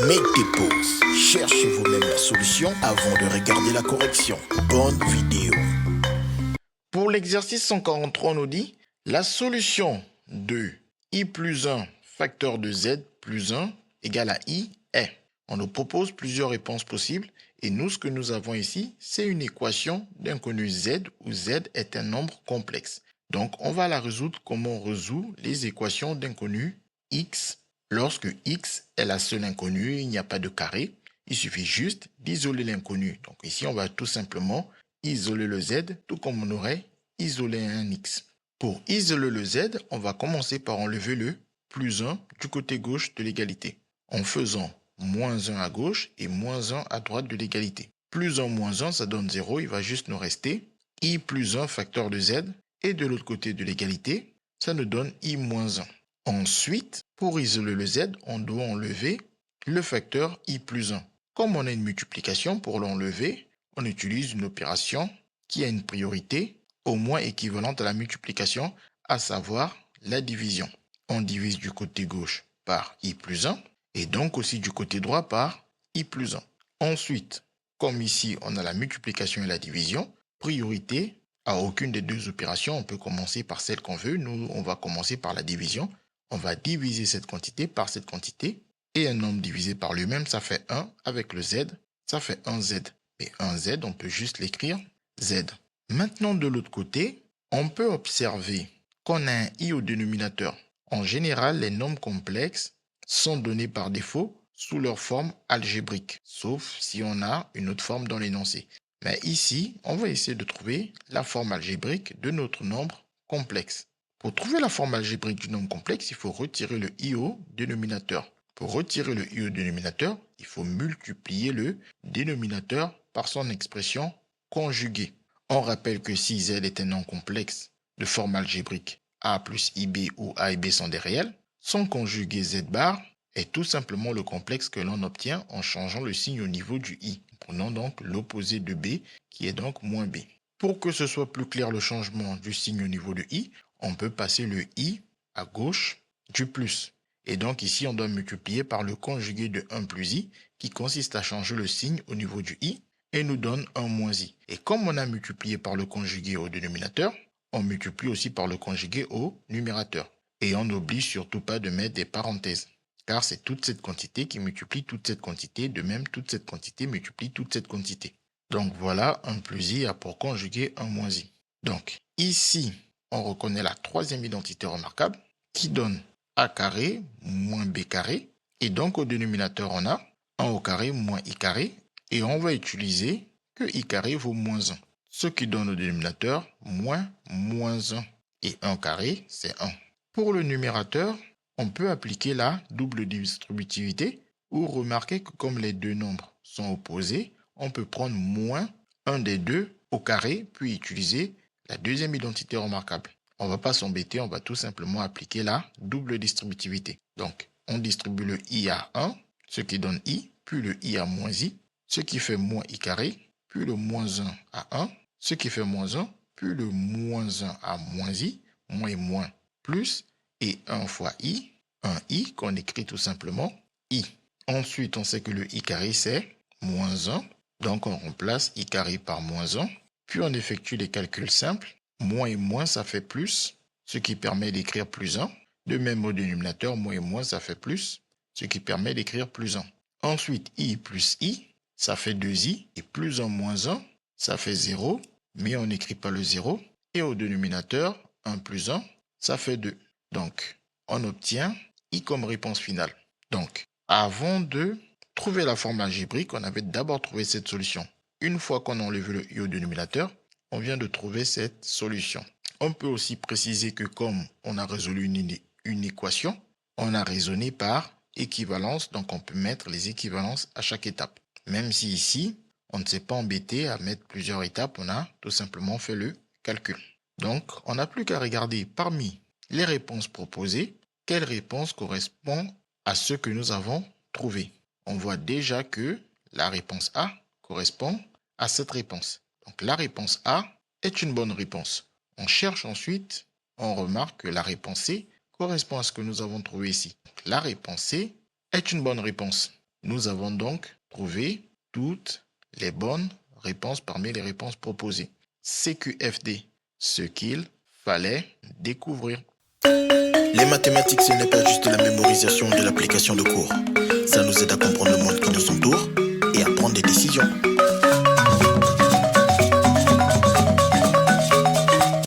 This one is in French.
Mettez pause, cherchez vous-même la solution avant de regarder la correction. Bonne vidéo. Pour l'exercice 143, on nous dit la solution de i plus 1 facteur de z plus 1 égale à i est. On nous propose plusieurs réponses possibles et nous, ce que nous avons ici, c'est une équation d'inconnu z où z est un nombre complexe. Donc, on va la résoudre comme on résout les équations d'inconnu x. Lorsque x est la seule inconnue, il n'y a pas de carré. Il suffit juste d'isoler l'inconnu. Donc ici, on va tout simplement isoler le z, tout comme on aurait isolé un x. Pour isoler le z, on va commencer par enlever le plus 1 du côté gauche de l'égalité, en faisant moins 1 à gauche et moins 1 à droite de l'égalité. Plus 1 moins 1, ça donne 0. Il va juste nous rester i plus 1 facteur de z. Et de l'autre côté de l'égalité, ça nous donne i moins 1. Ensuite, pour isoler le z, on doit enlever le facteur i plus 1. Comme on a une multiplication, pour l'enlever, on utilise une opération qui a une priorité au moins équivalente à la multiplication, à savoir la division. On divise du côté gauche par i plus 1 et donc aussi du côté droit par i plus 1. Ensuite, comme ici on a la multiplication et la division, priorité à aucune des deux opérations, on peut commencer par celle qu'on veut. Nous, on va commencer par la division. On va diviser cette quantité par cette quantité. Et un nombre divisé par lui-même, ça fait 1. Avec le z, ça fait 1z. Et 1z, on peut juste l'écrire z. Maintenant, de l'autre côté, on peut observer qu'on a un i au dénominateur. En général, les nombres complexes sont donnés par défaut sous leur forme algébrique, sauf si on a une autre forme dans l'énoncé. Mais ici, on va essayer de trouver la forme algébrique de notre nombre complexe. Pour trouver la forme algébrique du nombre complexe, il faut retirer le i au dénominateur. Pour retirer le i au dénominateur, il faut multiplier le dénominateur par son expression conjuguée. On rappelle que si z est un nombre complexe de forme algébrique a plus ib où a et b sont des réels, son conjugué z bar est tout simplement le complexe que l'on obtient en changeant le signe au niveau du i. Prenons donc l'opposé de b qui est donc moins b. Pour que ce soit plus clair le changement du signe au niveau de i, on peut passer le i à gauche du plus. Et donc ici, on doit multiplier par le conjugué de 1 plus i qui consiste à changer le signe au niveau du i et nous donne 1 moins i. Et comme on a multiplié par le conjugué au dénominateur, on multiplie aussi par le conjugué au numérateur. Et on n'oublie surtout pas de mettre des parenthèses, car c'est toute cette quantité qui multiplie toute cette quantité, de même toute cette quantité multiplie toute cette quantité. Donc voilà, 1 plus i a pour conjugué 1 moins i. Donc ici, on reconnaît la troisième identité remarquable qui donne a carré moins b carré. Et donc au dénominateur, on a 1 au carré moins i carré. Et on va utiliser que i carré vaut moins 1. Ce qui donne au dénominateur moins 1. Et 1 carré, c'est 1. Pour le numérateur, on peut appliquer la double distributivité ou remarquer que comme les deux nombres sont opposés, on peut prendre moins 1 des deux au carré, puis utiliser la deuxième identité remarquable. On ne va pas s'embêter, on va tout simplement appliquer la double distributivité. Donc, on distribue le i à 1, ce qui donne i, puis le i à moins i, ce qui fait moins i carré, puis le moins 1 à 1, ce qui fait moins 1, puis le moins 1 à moins i, moins et moins, plus, et 1 fois i, 1i, qu'on écrit tout simplement i. Ensuite, on sait que le i carré, c'est moins 1, donc on remplace i carré par moins 1, puis on effectue les calculs simples. Moins et moins, ça fait plus, ce qui permet d'écrire plus 1. De même au dénominateur, moins et moins, ça fait plus, ce qui permet d'écrire plus 1. Ensuite, i plus i, ça fait 2i, et plus 1 moins 1, ça fait 0, mais on n'écrit pas le 0. Et au dénominateur, 1 plus 1, ça fait 2. Donc, on obtient i comme réponse finale. Donc, avant de trouver la forme algébrique, on avait d'abord trouvé cette solution. Une fois qu'on a enlevé le i au dénominateur, on vient de trouver cette solution. On peut aussi préciser que comme on a résolu une équation, on a raisonné par équivalence, donc on peut mettre les équivalences à chaque étape. Même si ici, on ne s'est pas embêté à mettre plusieurs étapes, on a tout simplement fait le calcul. Donc, on n'a plus qu'à regarder parmi les réponses proposées, quelle réponse correspond à ce que nous avons trouvé. On voit déjà que la réponse A correspond à cette réponse. Donc la réponse A est une bonne réponse. On cherche ensuite, on remarque que la réponse C correspond à ce que nous avons trouvé ici. Donc, la réponse C est une bonne réponse. Nous avons donc trouvé toutes les bonnes réponses parmi les réponses proposées. CQFD, ce qu'il fallait découvrir. Les mathématiques, ce n'est pas juste la mémorisation de l'application de cours. Ça nous aide à comprendre le monde qui nous entoure et à prendre des décisions.